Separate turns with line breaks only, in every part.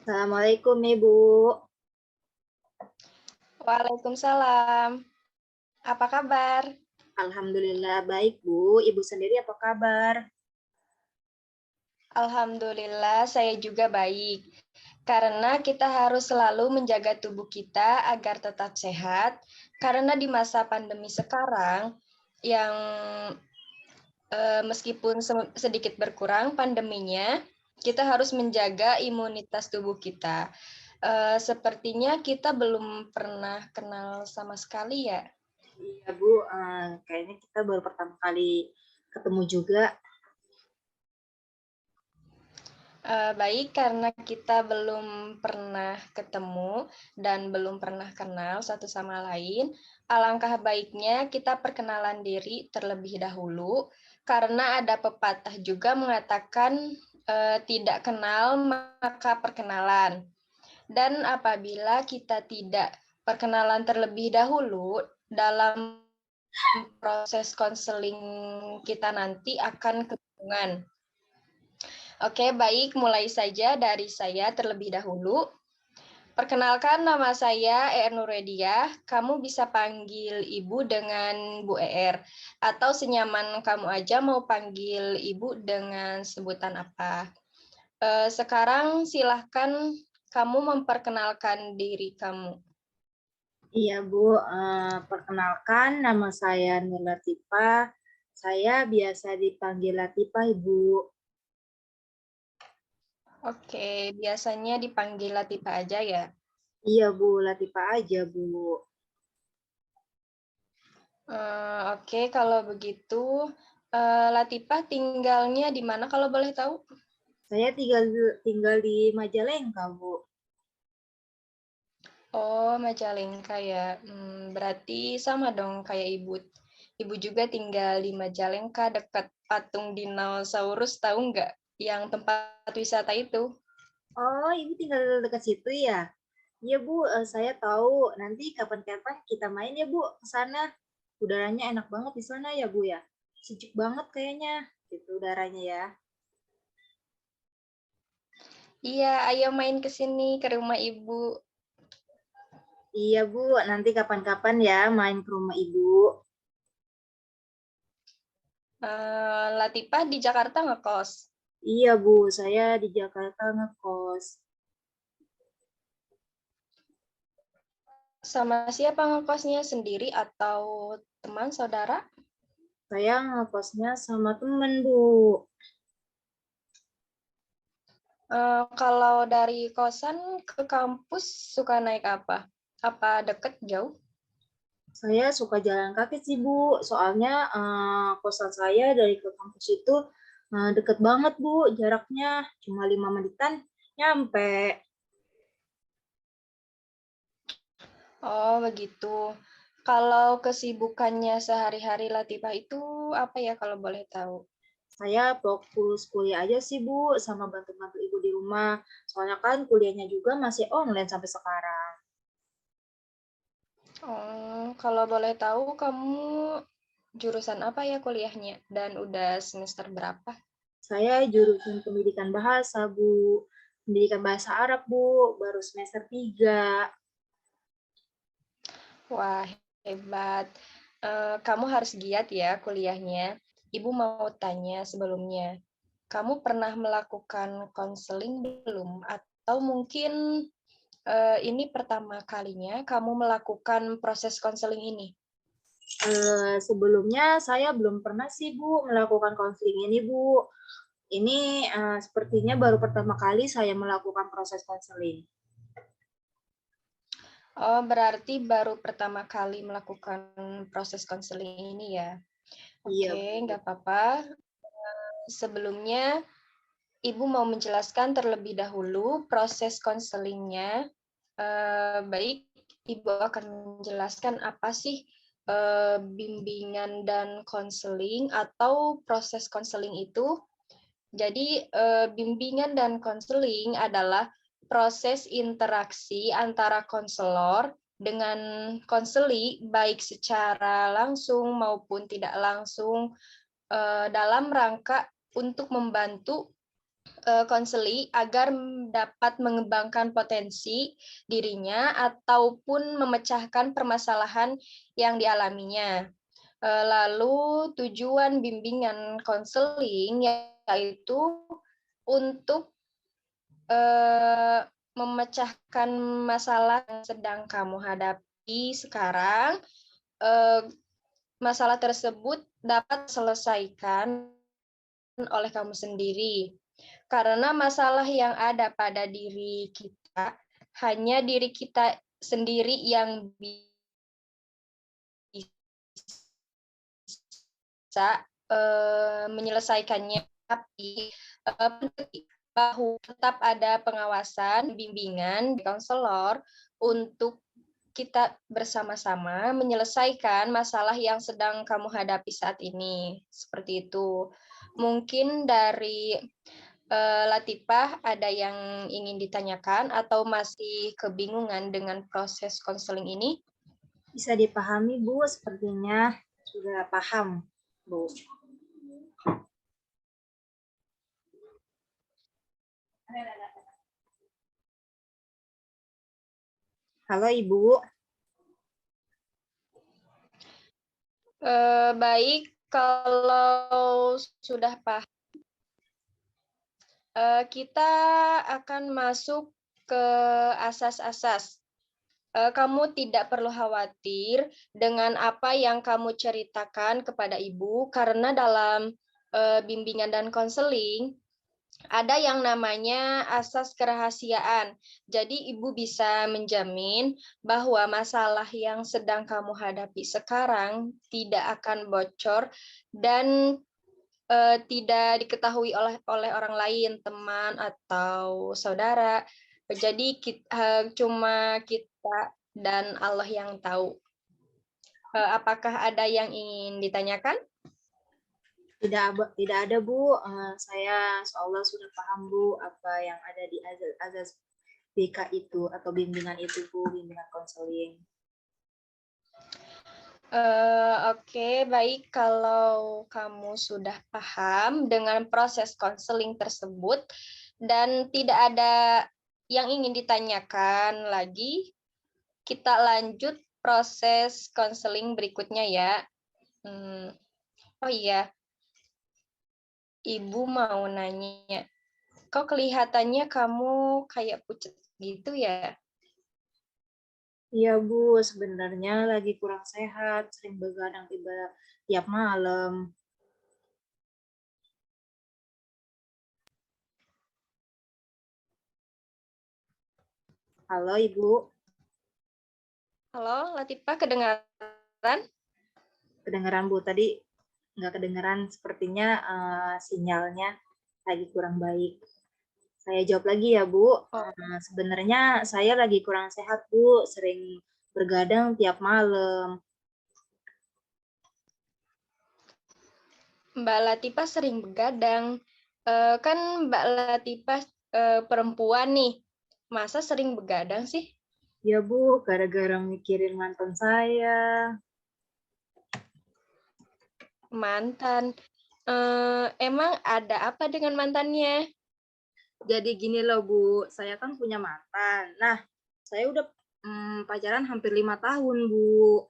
Assalamualaikum Ibu.
Waalaikumsalam. Apa kabar?
Alhamdulillah baik Bu. Ibu sendiri apa kabar?
Alhamdulillah, saya juga baik. Karena kita harus selalu menjaga tubuh kita agar tetap sehat. Karena di masa pandemi sekarang, yang meskipun sedikit berkurang pandeminya, kita harus menjaga imunitas tubuh kita. Sepertinya kita belum pernah kenal sama sekali ya.
Iya Bu, kayaknya kita baru pertama kali ketemu juga.
Baik, karena kita belum pernah ketemu dan belum pernah kenal satu sama lain, alangkah baiknya kita perkenalan diri terlebih dahulu, karena ada pepatah juga mengatakan tidak kenal maka perkenalan. Dan apabila kita tidak perkenalan terlebih dahulu, dalam proses konseling kita nanti akan kebingungan. Oke, baik. Mulai saja dari saya terlebih dahulu. Perkenalkan, nama saya Nuredia. Kamu bisa panggil Ibu dengan Bu atau senyaman kamu aja mau panggil Ibu dengan sebutan apa. Sekarang silahkan kamu memperkenalkan diri kamu.
Iya Bu, perkenalkan nama saya Nur Latifah. Saya biasa dipanggil Latifah Ibu.
Oke, biasanya dipanggil Latifah aja ya.
Iya Bu, Latifah aja Bu.
Oke, kalau begitu Latifah tinggalnya di mana kalau boleh tahu?
Saya tinggal di Majalengka Bu.
Oh, Majalengka ya. Berarti sama dong kayak Ibu. Ibu juga tinggal di Majalengka dekat patung dinosaurus, tahu nggak? Yang tempat wisata itu.
Oh, Ibu tinggal dekat situ ya? Iya Bu, saya tahu. Nanti kapan-kapan kita main ya Bu ke sana. Udaranya enak banget di sana ya Bu ya. Sejuk banget kayaknya gitu udaranya ya.
Iya, ayo main ke sini ke rumah Ibu.
Iya Bu, nanti kapan-kapan ya main ke rumah Ibu.
Latifah di Jakarta ngekos.
Iya Bu, saya di Jakarta ngekos.
Sama siapa ngekosnya, sendiri atau teman saudara?
Saya ngekosnya sama temen Bu.
Kalau dari kosan ke kampus suka naik apa? Apa deket jauh?
Saya suka jalan kaki sih Bu, soalnya kosan saya dari ke kampus itu deket banget Bu, jaraknya cuma 5 menitan nyampe.
Oh, begitu. Kalau kesibukannya sehari-hari Latifah itu apa ya kalau boleh tahu?
Saya fokus kuliah aja sih Bu, sama bantu-bantu ibu di rumah. Soalnya kan kuliahnya juga masih online sampai sekarang.
Oh, kalau boleh tahu kamu jurusan apa ya kuliahnya dan udah semester berapa?
Saya jurusan pendidikan bahasa Bu, pendidikan bahasa Arab Bu, baru semester 3.
Wah, hebat. Kamu harus giat ya kuliahnya. Ibu mau tanya sebelumnya, kamu pernah melakukan konseling belum? Atau mungkin ini pertama kalinya kamu melakukan proses konseling ini?
Sebelumnya saya belum pernah sih Bu melakukan konseling ini Bu. Ini sepertinya baru pertama kali saya melakukan proses konseling.
Oh, berarti baru pertama kali melakukan proses konseling ini ya.
Iya
Oke,
Bu.
nggak apa-apa. Sebelumnya, Ibu mau menjelaskan terlebih dahulu proses konselingnya. Baik, Ibu akan menjelaskan apa sih bimbingan dan konseling atau proses konseling itu. Jadi, bimbingan dan konseling adalah proses interaksi antara konselor dengan konseli, baik secara langsung maupun tidak langsung, dalam rangka untuk membantu konseli agar dapat mengembangkan potensi dirinya ataupun memecahkan permasalahan yang dialaminya. Lalu tujuan bimbingan konseling yaitu untuk memecahkan masalah yang sedang kamu hadapi sekarang. Masalah tersebut dapat diselesaikan oleh kamu sendiri. Karena masalah yang ada pada diri kita, hanya diri kita sendiri yang bisa menyelesaikannya. Tapi bahwa tetap ada pengawasan, bimbingan, konselor untuk kita bersama-sama menyelesaikan masalah yang sedang kamu hadapi saat ini. Seperti itu. Mungkin dari Latifah ada yang ingin ditanyakan atau masih kebingungan dengan proses konseling ini?
Bisa dipahami, Bu, sepertinya sudah paham, Bu. Halo, Ibu.
Baik, kalau sudah paham, kita akan masuk ke asas-asas. Kamu tidak perlu khawatir dengan apa yang kamu ceritakan kepada ibu, karena dalam bimbingan dan konseling ada yang namanya asas kerahasiaan. Jadi ibu bisa menjamin bahwa masalah yang sedang kamu hadapi sekarang tidak akan bocor dan tidak diketahui oleh orang lain, teman atau saudara. Jadi cuma kita dan Allah yang tahu. Apakah ada yang ingin ditanyakan?
Tidak ada, Bu. Saya seolah sudah paham, Bu, apa yang ada di azas BK itu atau bimbingan itu, Bu, bimbingan konseling.
Oke, baik. Kalau kamu sudah paham dengan proses konseling tersebut dan tidak ada yang ingin ditanyakan lagi, kita lanjut proses konseling berikutnya ya. Oh iya, Ibu mau nanya, kok kelihatannya kamu kayak pucat gitu ya?
Iya, Bu, sebenarnya lagi kurang sehat, sering begadang tiap malam. Halo, Ibu.
Halo, Latifah, kedengaran?
Kedengeran, Bu. Tadi nggak kedengeran, sepertinya sinyalnya lagi kurang baik. Saya jawab lagi ya, Bu. Sebenarnya saya lagi kurang sehat, Bu. Sering bergadang tiap malam.
Mbak Latifah sering begadang. Kan Mbak Latifah perempuan nih. Masa sering begadang sih?
Ya, Bu, gara-gara mikirin mantan saya.
Mantan. Emang ada apa dengan mantannya?
Jadi gini loh, Bu. Saya kan punya mantan. Nah, saya udah pacaran hampir 5 tahun, Bu.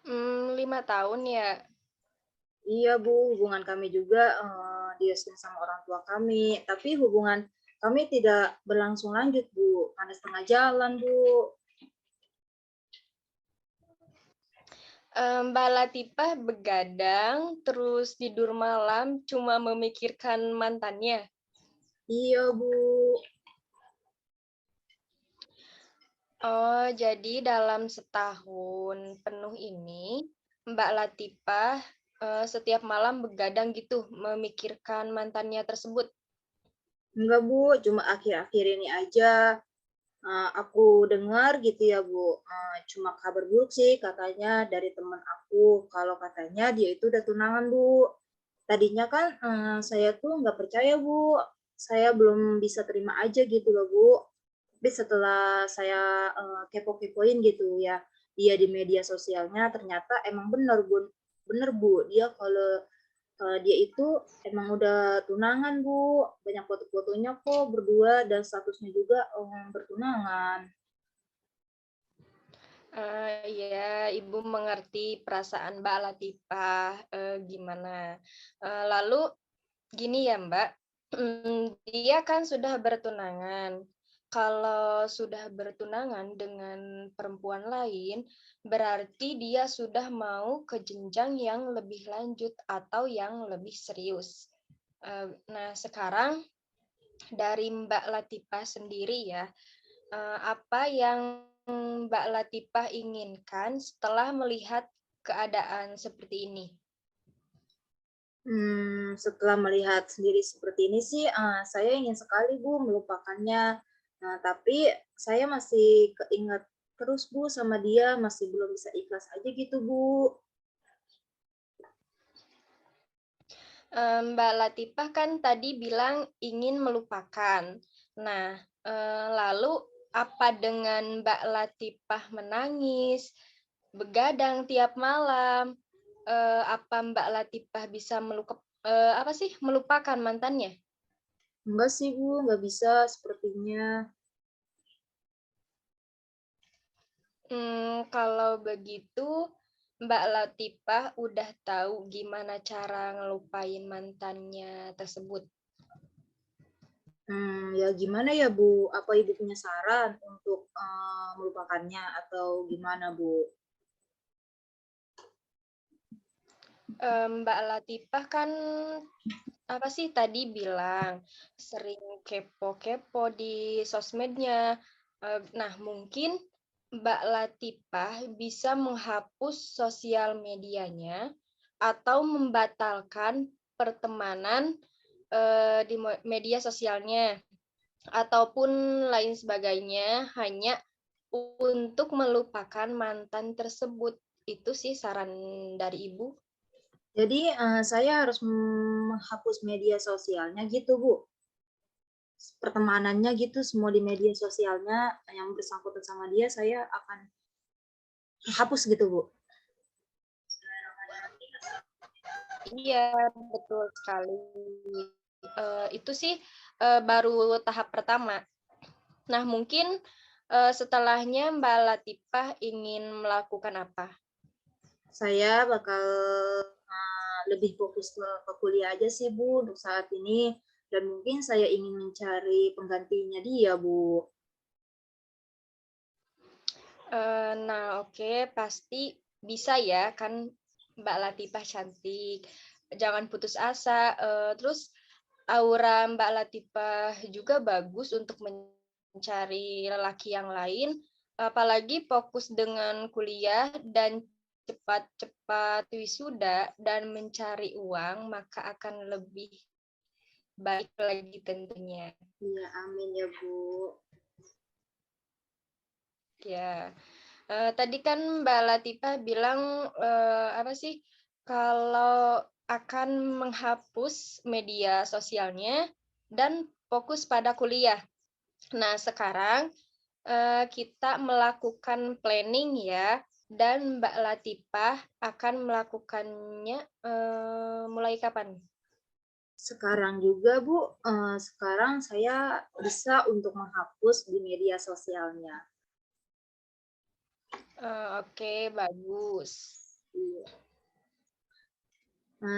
5 tahun ya.
Iya, Bu. Hubungan kami juga direstuin sama orang tua kami. Tapi hubungan kami tidak berlangsung lanjut, Bu. Karena setengah jalan, Bu.
Mbak Latifah begadang, terus tidur malam, cuma memikirkan mantannya.
Iya, Bu.
Oh, jadi dalam setahun penuh ini, Mbak Latifah setiap malam begadang gitu, memikirkan mantannya tersebut.
Enggak, Bu. Cuma akhir-akhir ini aja aku dengar gitu ya, Bu. Cuma kabar buruk sih katanya dari teman aku. Kalau katanya dia itu udah tunangan, Bu. Tadinya kan saya tuh nggak percaya, Bu. Saya belum bisa terima aja gitu loh, Bu. Tapi setelah saya kepo-kepoin gitu ya, dia di media sosialnya ternyata emang bener, Bu. Bener, Bu. Dia kalau dia itu emang udah tunangan, Bu. Banyak foto-fotonya kok berdua dan statusnya juga, bertunangan.
Iya, Ibu mengerti perasaan Mbak Latifah, gimana. Lalu gini ya, Mbak, dia kan sudah bertunangan. Kalau sudah bertunangan dengan perempuan lain, berarti dia sudah mau ke jenjang yang lebih lanjut atau yang lebih serius. Nah, sekarang dari Mbak Latifah sendiri ya, apa yang Mbak Latifah inginkan setelah melihat keadaan seperti ini?
Setelah melihat sendiri seperti ini sih, saya ingin sekali, Bu, melupakannya. Nah, tapi saya masih keingat terus, Bu, sama dia, masih belum bisa ikhlas aja gitu, Bu.
Mbak Latifah kan tadi bilang ingin melupakan. Nah, lalu apa dengan Mbak Latifah menangis, begadang tiap malam? Apa Mbak Latifah bisa melupakan mantannya?
Enggak sih, Bu, nggak bisa sepertinya.
Kalau begitu Mbak Latifah udah tahu gimana cara ngelupain mantannya tersebut.
Ya gimana ya, Bu? Apa Ibu punya saran untuk, melupakannya atau gimana, Bu?
Mbak Latifah kan apa sih tadi bilang sering kepo-kepo di sosmednya. Nah, mungkin Mbak Latifah bisa menghapus sosial medianya atau membatalkan pertemanan di media sosialnya ataupun lain sebagainya hanya untuk melupakan mantan tersebut. Itu sih saran dari Ibu.
Jadi, saya harus menghapus media sosialnya gitu, Bu? Pertemanannya gitu, semua di media sosialnya yang bersangkutan sama dia, saya akan hapus gitu, Bu?
Iya, betul sekali. Itu sih baru tahap pertama. Nah, mungkin setelahnya Mbak Latifah ingin melakukan apa?
Saya bakal, lebih fokus ke kuliah aja sih, Bu, untuk saat ini, dan mungkin saya ingin mencari penggantinya dia, Bu.
Nah, oke, pasti bisa ya, kan Mbak Latifah cantik. Jangan putus asa. Terus aura Mbak Latifah juga bagus untuk mencari lelaki yang lain, apalagi fokus dengan kuliah dan cepat-cepat wisuda dan mencari uang, maka akan lebih baik lagi tentunya.
Iya, amin ya, Bu.
Ya. Tadi kan Mbak Latifah bilang, apa sih, kalau akan menghapus media sosialnya dan fokus pada kuliah. Nah, sekarang, kita melakukan planning ya, dan Mbak Latifah akan melakukannya, mulai kapan?
Sekarang juga, Bu, sekarang saya bisa untuk menghapus di media sosialnya.
Oke, bagus.
Iya.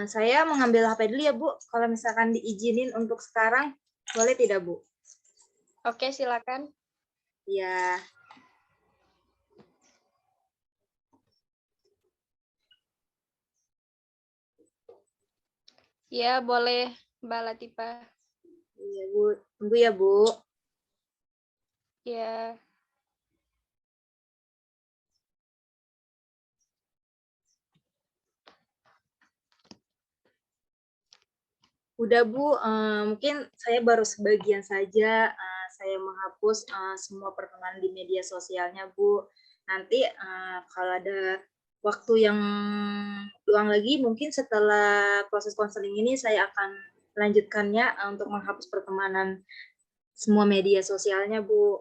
Saya mengambil HP dulu ya, Bu. Kalau misalkan diizinin untuk sekarang, boleh tidak, Bu?
Oke, silakan.
Iya.
Ya, boleh Mbak Latifah.
Iya, Bu. Tunggu ya, Bu.
Ya.
Udah, Bu, mungkin saya baru sebagian saja, saya menghapus, semua pertemanan di media sosialnya, Bu. Nanti, kalau ada waktu yang luang lagi, mungkin setelah proses konseling ini saya akan melanjutkannya, untuk menghapus pertemanan semua media sosialnya, Bu.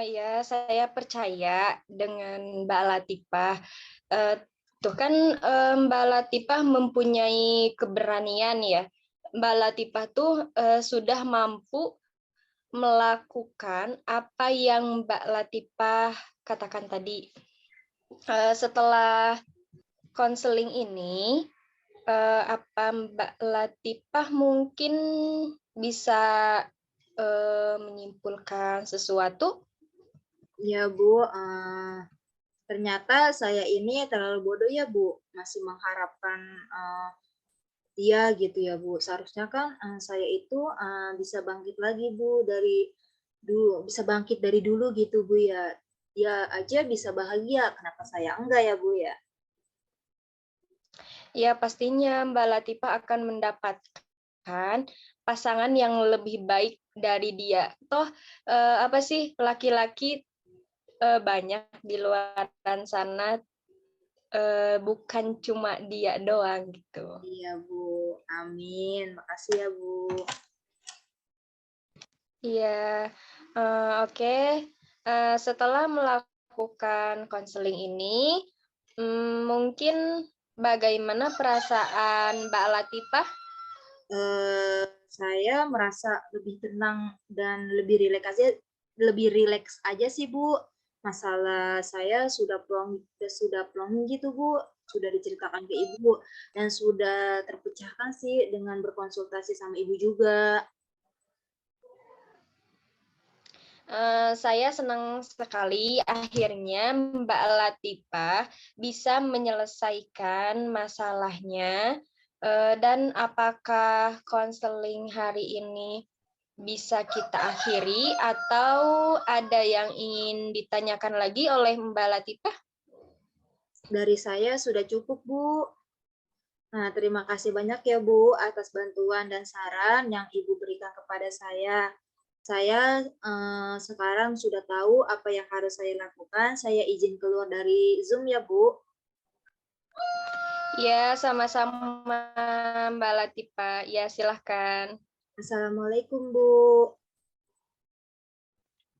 Ya, saya percaya dengan Mbak Latifah. Eh, Tuh kan Mbak Latifah mempunyai keberanian ya. Mbak Latifah tuh sudah mampu melakukan apa yang Mbak Latifah katakan tadi. Setelah konseling ini, apa Mbak Latifah mungkin bisa menyimpulkan sesuatu?
Ya Bu, ternyata saya ini terlalu bodoh ya Bu, masih mengharapkan dia gitu ya Bu. Seharusnya kan saya itu bisa bangkit lagi Bu dari dulu, bisa bangkit dari dulu gitu Bu ya. Dia aja bisa bahagia, kenapa saya enggak ya Bu ya?
Ya, pastinya Mbak Latifah akan mendapatkan pasangan yang lebih baik dari dia. Toh, apa sih, laki-laki banyak di luar sana, bukan cuma dia doang gitu.
Iya Bu, amin. Makasih ya Bu.
Iya, oke. Setelah melakukan konseling ini, mungkin bagaimana perasaan Mbak Latifah?
Saya merasa lebih tenang dan lebih rileks aja sih Bu. Masalah saya sudah plong gitu Bu, sudah diceritakan ke Ibu dan sudah terpecahkan sih dengan berkonsultasi sama Ibu juga.
Saya senang sekali akhirnya Mbak Latifah bisa menyelesaikan masalahnya, dan apakah konseling hari ini bisa kita akhiri atau ada yang ingin ditanyakan lagi oleh Mbak Latifah?
Dari saya sudah cukup Bu. Nah, terima kasih banyak ya Bu atas bantuan dan saran yang Ibu berikan kepada saya. Saya sekarang sudah tahu apa yang harus saya lakukan. Saya izin keluar dari Zoom ya Bu.
Ya, sama-sama Mbak Latifah. Ya, silahkan.
Assalamualaikum Bu.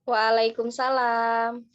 Waalaikumsalam.